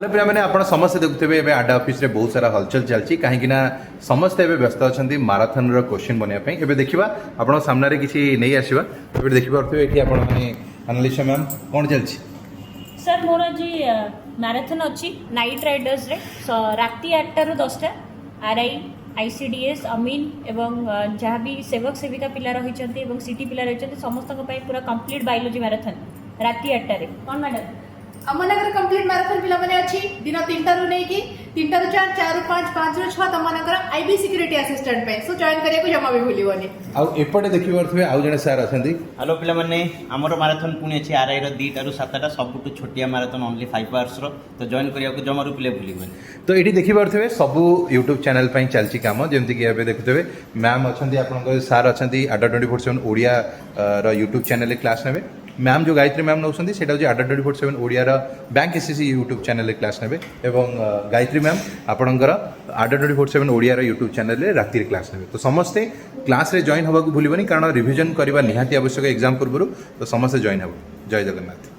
Hello पिला मैंने आप समस्ते देखुवे ए आडा ऑफिस रे बहुत सारा हलचल चलती कहीं समस्ते एवं व्यस्त अच्छा माराथन क्वेश्चन बनवाई एवं देखा आप सामने किसी नहीं आसवा देखिपे ये आनालिसा मैम कौन चलती सर मोर आज मैराथन अच्छी नाइट राइडर्स रे राति 8टा ରୁ 10ଟା आरआई आईसीडीएस अमीन एवं जहाँ भी सेवक सेविका पिला रही सिटी पिला रही समस्त पूरा कंप्लीट बायोलॉजी मैराथन राति 8टा रे कौन मैडम अमनगर कंप्लीट मैराथन पिला माने अच्छी दिन 3टा रू नहीं की 3टा रू 4 4 रू 5 5 रू 6 तमनगर आईबी सिक्योरिटी असिस्टेंट पे सो जॉइन करिया को जमा भी भूलिबोनी आउ एपटे देखि परथबे आउ जने सर अछंती हेलो पिला माने हमरो मैराथन पुणी अछि आरआई रो 2टा रू 7टा सबटु छोटिया मैराथन ओनली 5 आवर्स रो तो जॉइन करिया को जमा रू पिले भूलिबोनी तो एठी देखि परथबे सब YouTube चैनल पई चलची काम जेमति कि एबे देखुतबे मैम अछंती आपन सर अछंती आडा 24/7 ओडिया रो YouTube चैनल रे क्लास नेबे मैम जो गायत्री मैम नौ सेटा हूँ आडा 24/7 Odia bank SSC YouTube channel class नेबे एवं गायत्री मैम आपणकर आडा 24/7 ओडिया यूट्यूब चैनल राति क्लास नेबे तो समस्ते क्लास रे जॉइन होगा भूलिबनी कारण रिविजन करवा निहाती आवश्यक एग्जाम पूर्व तो समस्ते जॉइन हो जय जगन्नाथ।